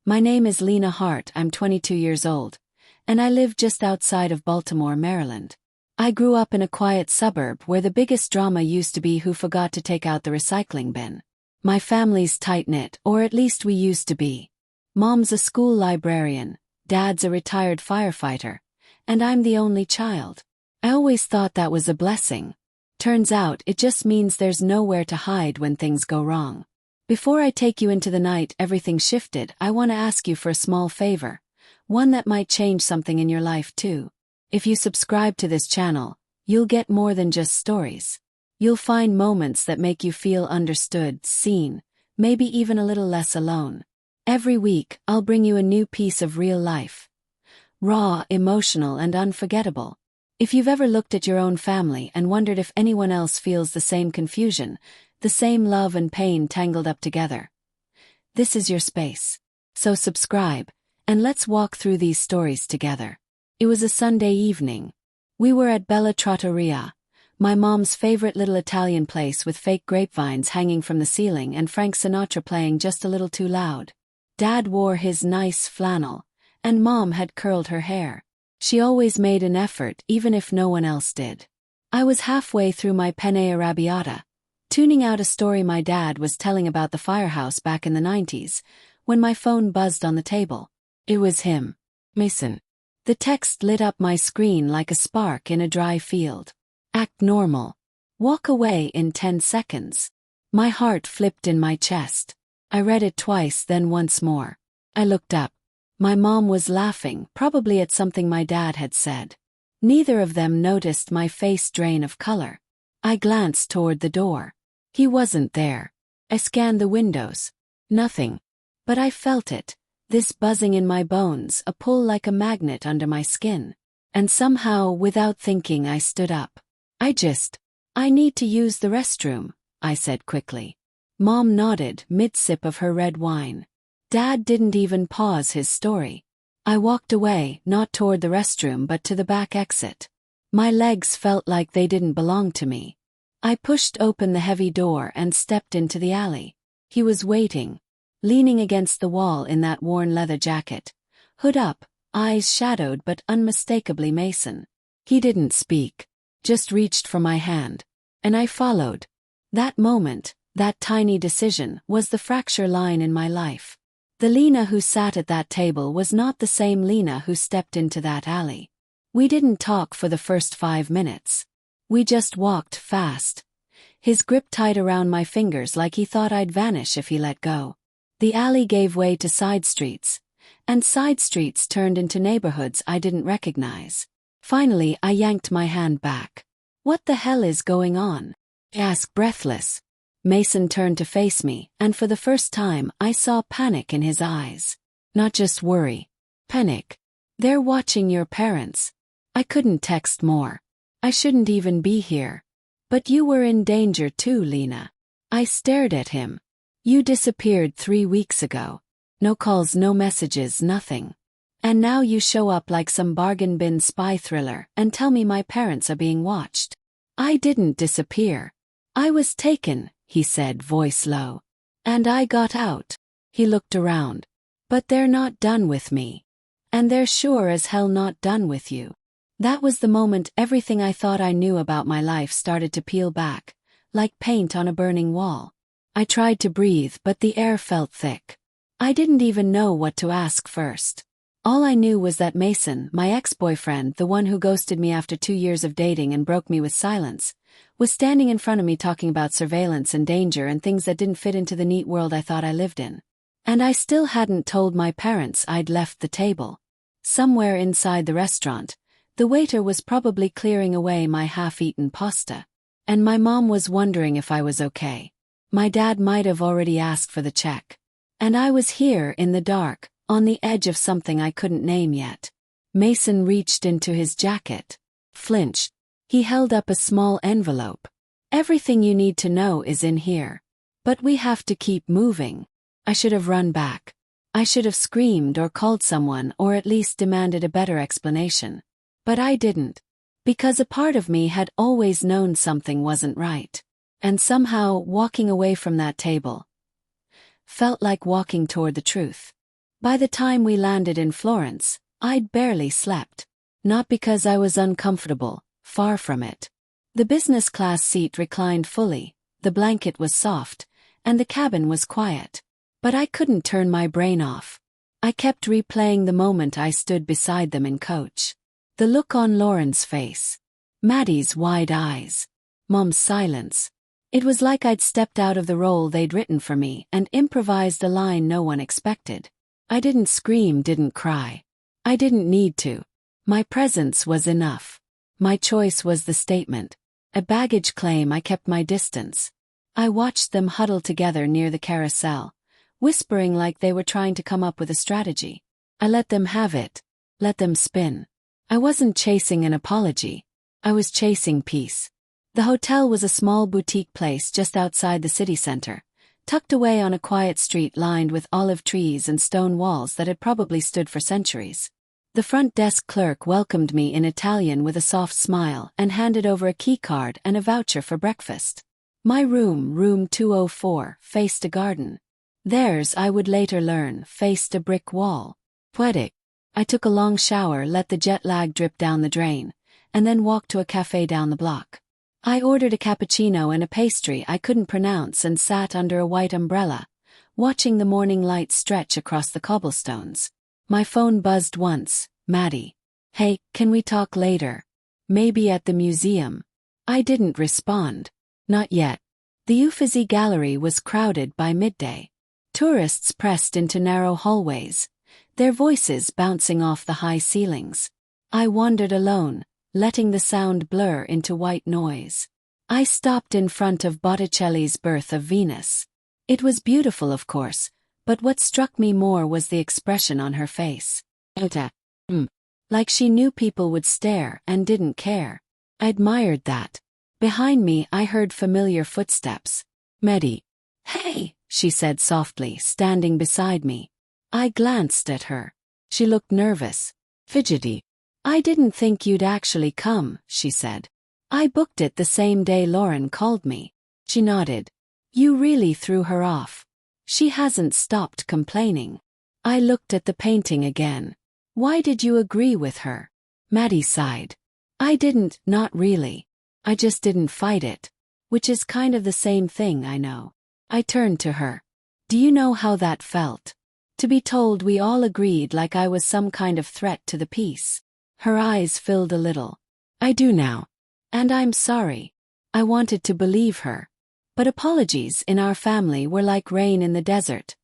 My name is Lena Hart, I'm 22 years old, and I live just outside of Baltimore, Maryland. I grew up in a quiet suburb where the biggest drama used to be who forgot to take out the recycling bin. My family's tight-knit, or at least we used to be. Mom's a school librarian, Dad's a retired firefighter, and I'm the only child. I always thought that was a blessing. Turns out it just means there's nowhere to hide when things go wrong. Before I take you into the night everything shifted, I want to ask you for a small favor, one that might change something in your life too. If you subscribe to this channel, you'll get more than just stories. You'll find moments that make you feel understood, seen, maybe even a little less alone. Every week, I'll bring you a new piece of real life. Raw, emotional, and unforgettable. If you've ever looked at your own family and wondered if anyone else feels the same confusion, the same love and pain tangled up together, this is your space. So subscribe, and let's walk through these stories together. It was a Sunday evening. We were at Bella Trattoria, my mom's favorite little Italian place with fake grapevines hanging from the ceiling and Frank Sinatra playing just a little too loud. Dad wore his nice flannel, and Mom had curled her hair. She always made an effort even if no one else did. I was halfway through my penne arrabbiata, tuning out a story my dad was telling about the firehouse back in the 90s, when my phone buzzed on the table. It was him. Mason. The text lit up my screen like a spark in a dry field. Act normal. Walk away in 10 seconds. My heart flipped in my chest. I read it twice, then once more. I looked up. My mom was laughing, probably at something my dad had said. Neither of them noticed my face drain of color. I glanced toward the door. He wasn't there. I scanned the windows. Nothing. But I felt it, this buzzing in my bones, a pull like a magnet under my skin. And somehow, without thinking, I stood up. I need to use the restroom, I said quickly. Mom nodded, mid-sip of her red wine. Dad didn't even pause his story. I walked away, not toward the restroom but to the back exit. My legs felt like they didn't belong to me. I pushed open the heavy door and stepped into the alley. He was waiting, leaning against the wall in that worn leather jacket, hood up, eyes shadowed but unmistakably Mason. He didn't speak, just reached for my hand. And I followed. That moment, that tiny decision, was the fracture line in my life. The Lena who sat at that table was not the same Lena who stepped into that alley. We didn't talk for the first 5 minutes. We just walked fast. His grip tight around my fingers like he thought I'd vanish if he let go. The alley gave way to side streets, and side streets turned into neighborhoods I didn't recognize. Finally, I yanked my hand back. What the hell is going on? I asked, breathless. Mason turned to face me, and for the first time I saw panic in his eyes. Not just worry. Panic. They're watching your parents. I couldn't text more. I shouldn't even be here. But you were in danger too, Lena. I stared at him. You disappeared 3 weeks ago. No calls, no messages, nothing. And now you show up like some bargain bin spy thriller and tell me my parents are being watched. I didn't disappear. I was taken, he said, voice low. And I got out. He looked around. But they're not done with me. And they're sure as hell not done with you. That was the moment everything I thought I knew about my life started to peel back, like paint on a burning wall. I tried to breathe, but the air felt thick. I didn't even know what to ask first. All I knew was that Mason, my ex-boyfriend, the one who ghosted me after 2 years of dating and broke me with silence, was standing in front of me talking about surveillance and danger and things that didn't fit into the neat world I thought I lived in. And I still hadn't told my parents I'd left the table. Somewhere inside the restaurant, the waiter was probably clearing away my half-eaten pasta. And my mom was wondering if I was okay. My dad might have already asked for the check. And I was here in the dark, on the edge of something I couldn't name yet. Mason reached into his jacket. Flinched. He held up a small envelope. Everything you need to know is in here. But we have to keep moving. I should have run back. I should have screamed or called someone or at least demanded a better explanation. But I didn't. Because a part of me had always known something wasn't right. And somehow, walking away from that table felt like walking toward the truth. By the time we landed in Florence, I'd barely slept. Not because I was uncomfortable, far from it. The business class seat reclined fully, the blanket was soft, and the cabin was quiet. But I couldn't turn my brain off. I kept replaying the moment I stood beside them in coach. The look on Lauren's face. Maddie's wide eyes. Mom's silence. It was like I'd stepped out of the role they'd written for me and improvised a line no one expected. I didn't scream, didn't cry. I didn't need to. My presence was enough. My choice was the statement. A baggage claim. I kept my distance. I watched them huddle together near the carousel, whispering like they were trying to come up with a strategy. I let them have it. Let them spin. I wasn't chasing an apology. I was chasing peace. The hotel was a small boutique place just outside the city center, tucked away on a quiet street lined with olive trees and stone walls that had probably stood for centuries. The front desk clerk welcomed me in Italian with a soft smile and handed over a keycard and a voucher for breakfast. My room, room 204, faced a garden. Theirs, I would later learn, faced a brick wall. Poetic. I took a long shower, let the jet lag drip down the drain, and then walked to a cafe down the block. I ordered a cappuccino and a pastry I couldn't pronounce and sat under a white umbrella, watching the morning light stretch across the cobblestones. My phone buzzed once. Maddie. Hey, can we talk later? Maybe at the museum. I didn't respond. Not yet. The Uffizi Gallery was crowded by midday. Tourists pressed into narrow hallways, their voices bouncing off the high ceilings. I wandered alone, letting the sound blur into white noise. I stopped in front of Botticelli's Birth of Venus. It was beautiful, of course, but what struck me more was the expression on her face. Like she knew people would stare and didn't care. I admired that. Behind me I heard familiar footsteps. Maddie. Hey, she said softly, standing beside me. I glanced at her. She looked nervous. Fidgety. I didn't think you'd actually come, she said. I booked it the same day Lauren called me. She nodded. You really threw her off. She hasn't stopped complaining. I looked at the painting again. Why did you agree with her? Maddie sighed. I didn't, not really. I just didn't fight it. Which is kind of the same thing, I know. I turned to her. Do you know how that felt? To be told we all agreed like I was some kind of threat to the peace. Her eyes filled a little. I do now. And I'm sorry. I wanted to believe her. But apologies in our family were like rain in the desert.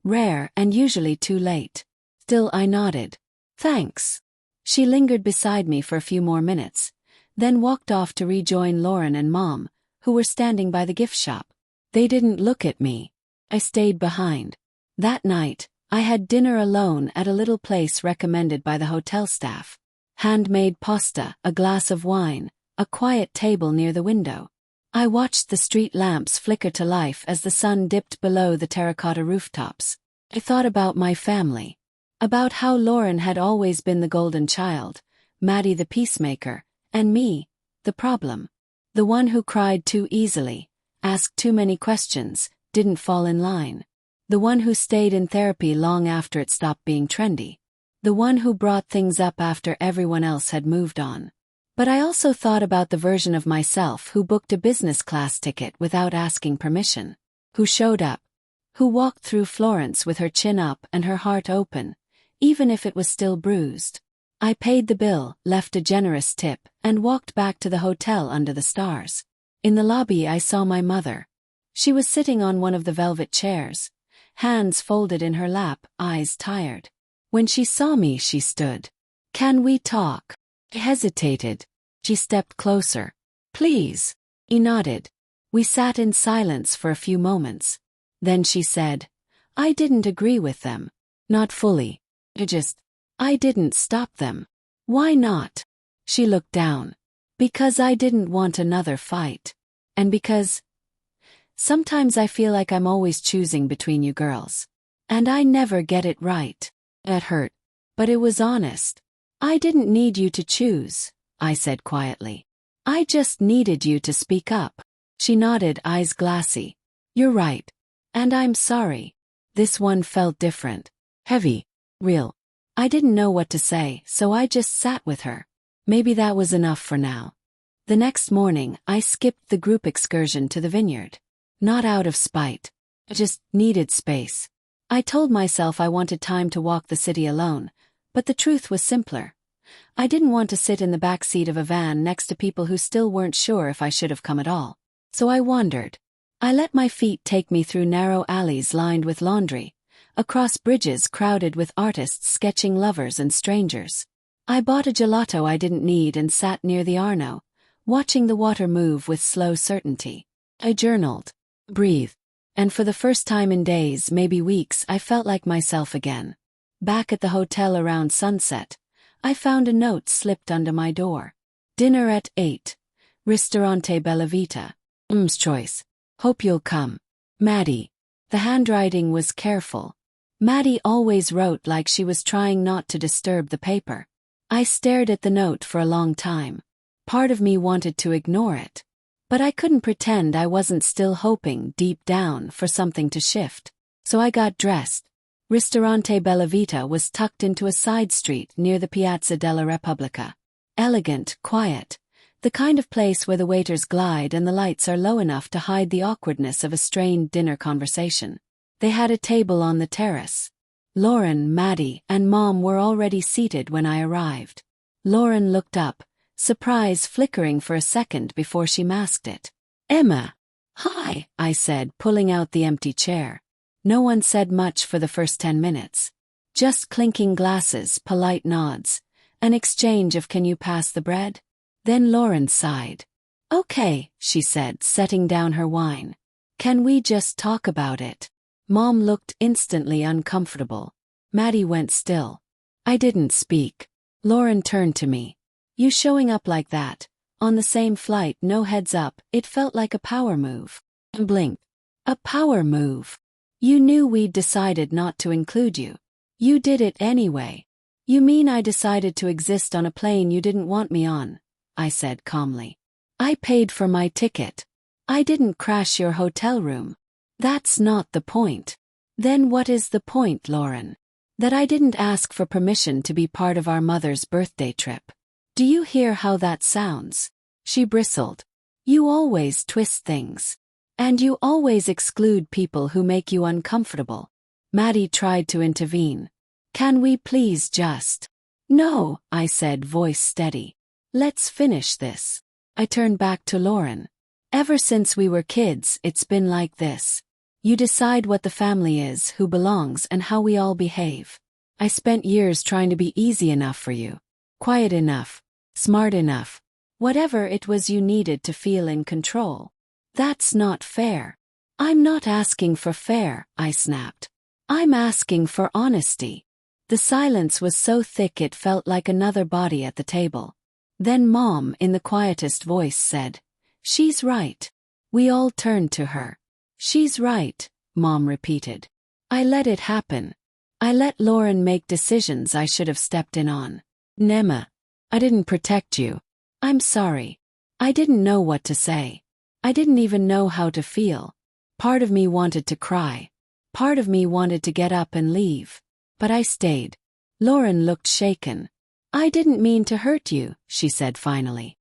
Rare and usually too late. Still I nodded. Thanks. She lingered beside me for a few more minutes, then walked off to rejoin Lauren and Mom, who were standing by the gift shop. They didn't look at me. I stayed behind. That night, I had dinner alone at a little place recommended by the hotel staff. Handmade pasta, a glass of wine, a quiet table near the window. I watched the street lamps flicker to life as the sun dipped below the terracotta rooftops. I thought about my family. About how Lauren had always been the golden child, Maddie the peacemaker, and me, the problem. The one who cried too easily, asked too many questions, didn't fall in line. The one who stayed in therapy long after it stopped being trendy. The one who brought things up after everyone else had moved on. But I also thought about the version of myself who booked a business class ticket without asking permission. Who showed up. Who walked through Florence with her chin up and her heart open, even if it was still bruised. I paid the bill, left a generous tip, and walked back to the hotel under the stars. In the lobby I saw my mother. She was sitting on one of the velvet chairs, hands folded in her lap, eyes tired. When she saw me she stood. Can we talk? I hesitated. She stepped closer. Please. He nodded. We sat in silence for a few moments. Then she said, I didn't agree with them. Not fully. I didn't stop them. Why not? She looked down. Because I didn't want another fight. And because sometimes I feel like I'm always choosing between you girls. And I never get it right. It hurt. But it was honest. I didn't need you to choose, I said quietly. I just needed you to speak up. She nodded, eyes glassy. You're right. And I'm sorry. This one felt different. Heavy. Real. I didn't know what to say, so I just sat with her. Maybe that was enough for now. The next morning, I skipped the group excursion to the vineyard. Not out of spite. I just needed space. I told myself I wanted time to walk the city alone, but the truth was simpler. I didn't want to sit in the back seat of a van next to people who still weren't sure if I should have come at all. So I wandered. I let my feet take me through narrow alleys lined with laundry, across bridges crowded with artists sketching lovers and strangers. I bought a gelato I didn't need and sat near the Arno, watching the water move with slow certainty. I journaled, breathed, and for the first time in days, maybe weeks, I felt like myself again. Back at the hotel around sunset, I found a note slipped under my door. Dinner at 8. Ristorante Bella Vita. Choice. Hope you'll come. Maddie. The handwriting was careful. Maddie always wrote like she was trying not to disturb the paper. I stared at the note for a long time. Part of me wanted to ignore it. But I couldn't pretend I wasn't still hoping deep down for something to shift. So I got dressed. Ristorante Bella Vita was tucked into a side street near the Piazza della Repubblica. Elegant, quiet. The kind of place where the waiters glide and the lights are low enough to hide the awkwardness of a strained dinner conversation. They had a table on the terrace. Lauren, Maddie, and Mom were already seated when I arrived. Lauren looked up, surprise flickering for a second before she masked it. Emma. Hi, I said, pulling out the empty chair. No one said much for the first 10 minutes. Just clinking glasses, polite nods, an exchange of "can you pass the bread?" Then Lauren sighed. Okay, she said, setting down her wine. Can we just talk about it? Mom looked instantly uncomfortable. Maddie went still. I didn't speak. Lauren turned to me. You showing up like that, on the same flight, no heads up, it felt like a power move. I blinked. A power move. You knew we'd decided not to include you. You did it anyway. You mean I decided to exist on a plane you didn't want me on? I said calmly. I paid for my ticket. I didn't crash your hotel room. That's not the point. Then what is the point, Lauren? That I didn't ask for permission to be part of our mother's birthday trip. Do you hear how that sounds? She bristled. You always twist things. And you always exclude people who make you uncomfortable. Maddie tried to intervene. Can we please just... No, I said, voice steady. Let's finish this. I turned back to Lauren. Ever since we were kids, it's been like this. You decide what the family is, who belongs, and how we all behave. I spent years trying to be easy enough for you. Quiet enough. Smart enough. Whatever it was you needed to feel in control. That's not fair. I'm not asking for fair, I snapped. I'm asking for honesty. The silence was so thick it felt like another body at the table. Then Mom, in the quietest voice, said, She's right. We all turned to her. She's right, Mom repeated. I let it happen. I let Lauren make decisions I should have stepped in on. Emma, I didn't protect you. I'm sorry. I didn't know what to say. I didn't even know how to feel. Part of me wanted to cry. Part of me wanted to get up and leave. But I stayed. Lauren looked shaken. I didn't mean to hurt you, she said finally.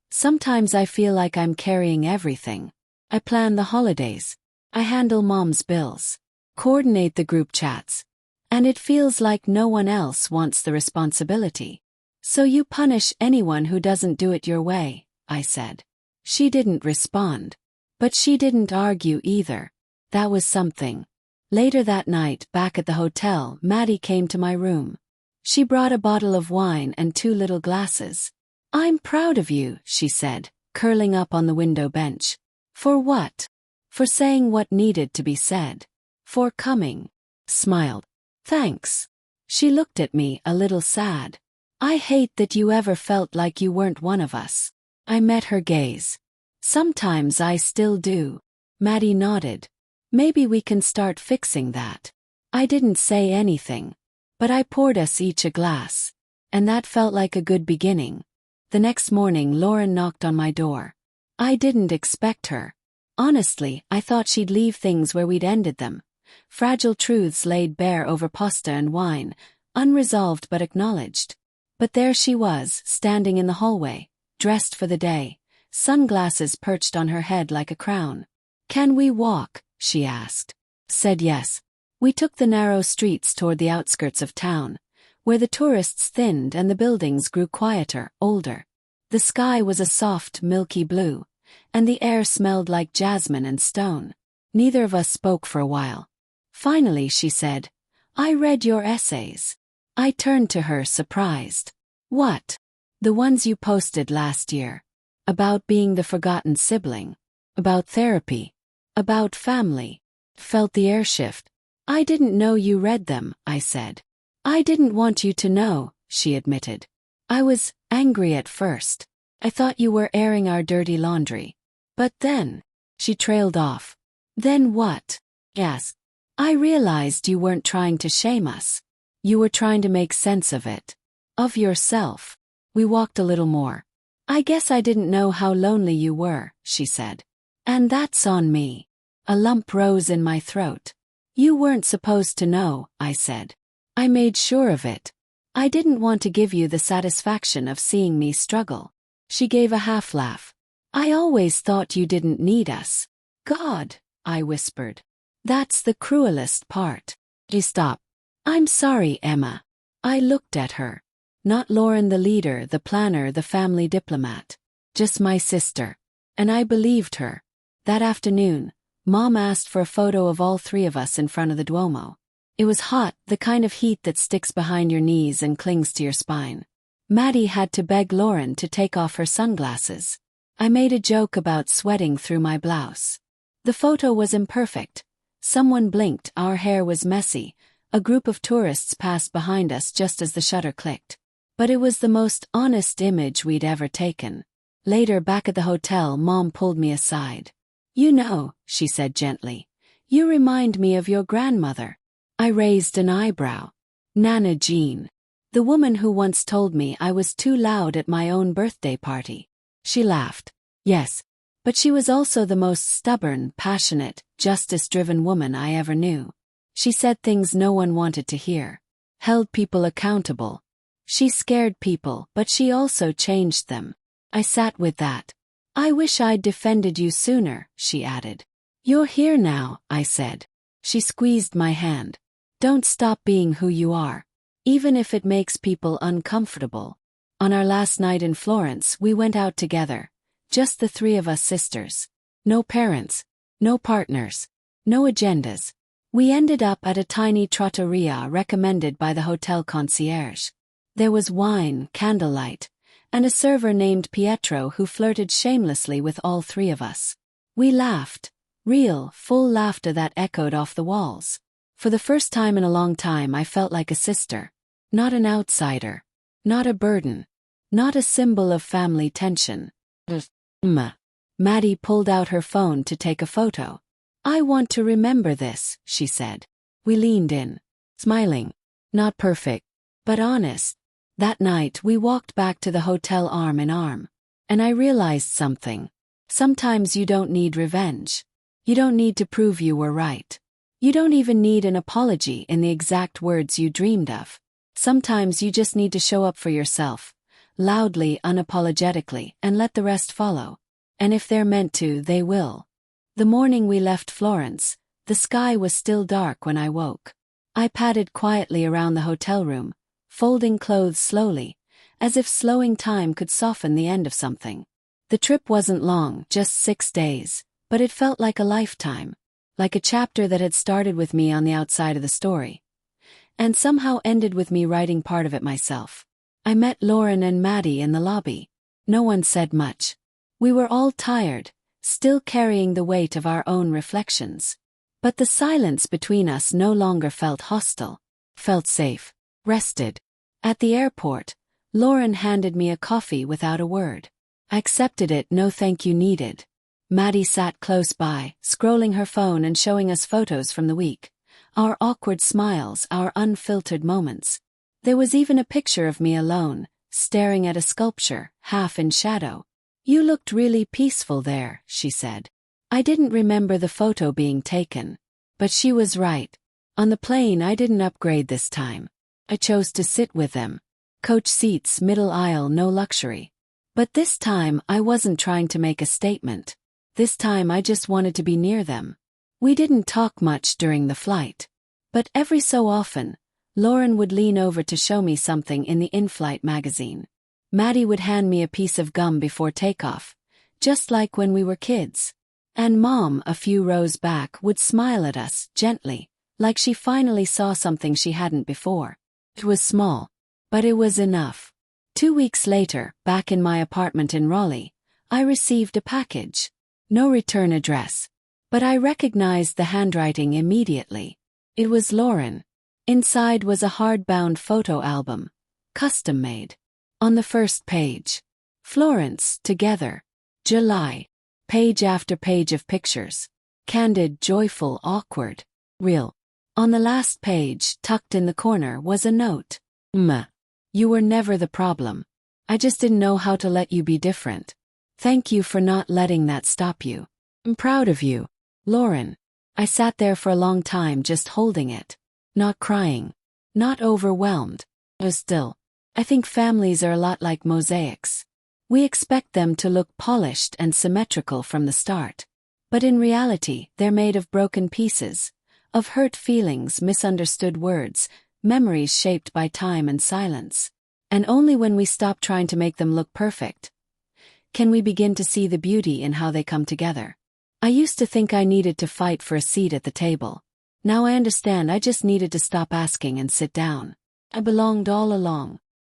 Sometimes I feel like I'm carrying everything. I plan the holidays. I handle Mom's bills. Coordinate the group chats. And it feels like no one else wants the responsibility. So you punish anyone who doesn't do it your way, I said. She didn't respond. But she didn't argue either. That was something. Later that night, back at the hotel, Maddie came to my room. She brought a bottle of wine and 2 little glasses. I'm proud of you, she said, curling up on the window bench. For what? For saying what needed to be said. For coming. Smiled. Thanks. She looked at me, a little sad. I hate that you ever felt like you weren't one of us. I met her gaze. Sometimes I still do. Maddie nodded. Maybe we can start fixing that. I didn't say anything. But I poured us each a glass. And that felt like a good beginning. The next morning Lauren knocked on my door. I didn't expect her. Honestly, I thought she'd leave things where we'd ended them. fragile truths laid bare over pasta and wine, unresolved but acknowledged. But there she was, standing in the hallway, dressed for the day, sunglasses perched on her head like a crown. "Can we walk?" she asked. Said yes. We took the narrow streets toward the outskirts of town, where the tourists thinned and the buildings grew quieter, older. The sky was a soft, milky blue, and the air smelled like jasmine and stone. Neither of us spoke for a while. Finally she said, "I read your essays." I turned to her, surprised. "What?" "The ones you posted last year. About being the forgotten sibling. About therapy. About family." Felt the air shift. "I didn't know you read them," I said. "I didn't want you to know," she admitted. "I was angry at first. I thought you were airing our dirty laundry. But then," she trailed off. "Then what?" I asked. "I realized you weren't trying to shame us. You were trying to make sense of it. Of yourself." We walked a little more. "I guess I didn't know how lonely you were," she said. "And that's on me." A lump rose in my throat. "You weren't supposed to know," I said. "I made sure of it. I didn't want to give you the satisfaction of seeing me struggle." She gave a half laugh. "I always thought you didn't need us." "God," I whispered. "That's the cruelest part." She stopped. "I'm sorry, Emma." I looked at her. Not Lauren the leader, the planner, the family diplomat. Just my sister. And I believed her. That afternoon, Mom asked for a photo of all three of us in front of the Duomo. It was hot, the kind of heat that sticks behind your knees and clings to your spine. Maddie had to beg Lauren to take off her sunglasses. I made a joke about sweating through my blouse. The photo was imperfect. Someone blinked, our hair was messy, a group of tourists passed behind us just as the shutter clicked. But it was the most honest image we'd ever taken. Later, back at the hotel, Mom pulled me aside. "You know," she said gently, "you remind me of your grandmother." I raised an eyebrow. "Nana Jean. The woman who once told me I was too loud at my own birthday party." She laughed. "Yes. But she was also the most stubborn, passionate, justice-driven woman I ever knew. She said things no one wanted to hear. Held people accountable. She scared people, but she also changed them." I sat with that. "I wish I'd defended you sooner," she added. "You're here now," I said. She squeezed my hand. "Don't stop being who you are. Even if it makes people uncomfortable." On our last night in Florence, we went out together. Just the three of us sisters. No parents. No partners. No agendas. We ended up at a tiny trattoria recommended by the hotel concierge. There was wine, candlelight, and a server named Pietro who flirted shamelessly with all three of us. We laughed. Real, full laughter that echoed off the walls. For the first time in a long time I felt like a sister. Not an outsider. Not a burden. Not a symbol of family tension. Maddie pulled out her phone to take a photo. "I want to remember this," she said. We leaned in. Smiling. Not perfect. But honest. That night we walked back to the hotel arm in arm. And I realized something. Sometimes you don't need revenge. You don't need to prove you were right. You don't even need an apology in the exact words you dreamed of. Sometimes you just need to show up for yourself, loudly, unapologetically, and let the rest follow. And if they're meant to, they will. The morning we left Florence, the sky was still dark when I woke. I padded quietly around the hotel room, folding clothes slowly, as if slowing time could soften the end of something. The trip wasn't long, just 6 days, but it felt like a lifetime, like a chapter that had started with me on the outside of the story, and somehow ended with me writing part of it myself. I met Lauren and Maddie in the lobby. No one said much. We were all tired, still carrying the weight of our own reflections. But the silence between us no longer felt hostile, felt safe, rested. At the airport, Lauren handed me a coffee without a word. I accepted it, no thank you needed. Maddie sat close by, scrolling her phone and showing us photos from the week. Our awkward smiles, our unfiltered moments. There was even a picture of me alone, staring at a sculpture, half in shadow. "You looked really peaceful there," she said. I didn't remember the photo being taken. But she was right. On the plane, I didn't upgrade this time. I chose to sit with them. Coach seats, middle aisle, no luxury. But this time, I wasn't trying to make a statement. This time, I just wanted to be near them. We didn't talk much during the flight. But every so often, Lauren would lean over to show me something in the in-flight magazine. Maddie would hand me a piece of gum before takeoff, just like when we were kids. And Mom, a few rows back, would smile at us, gently, like she finally saw something she hadn't before. It was small, but it was enough. 2 weeks later, back in my apartment in Raleigh, I received a package. No return address. But I recognized the handwriting immediately. It was Lauren. Inside was a hardbound photo album, custom-made. On the first page, Florence, together. July. Page after page of pictures. Candid, joyful, awkward, real. On the last page, tucked in the corner, was a note. You were never the problem. I just didn't know how to let you be different. Thank you for not letting that stop you. I'm proud of you, Lauren. I sat there for a long time just holding it. Not crying. Not overwhelmed. Still, I think families are a lot like mosaics. We expect them to look polished and symmetrical from the start. But in reality, they're made of broken pieces, of hurt feelings, misunderstood words, memories shaped by time and silence. And only when we stop trying to make them look perfect can we begin to see the beauty in how they come together. I used to think I needed to fight for a seat at the table. Now I understand I just needed to stop asking and sit down. I belonged all along.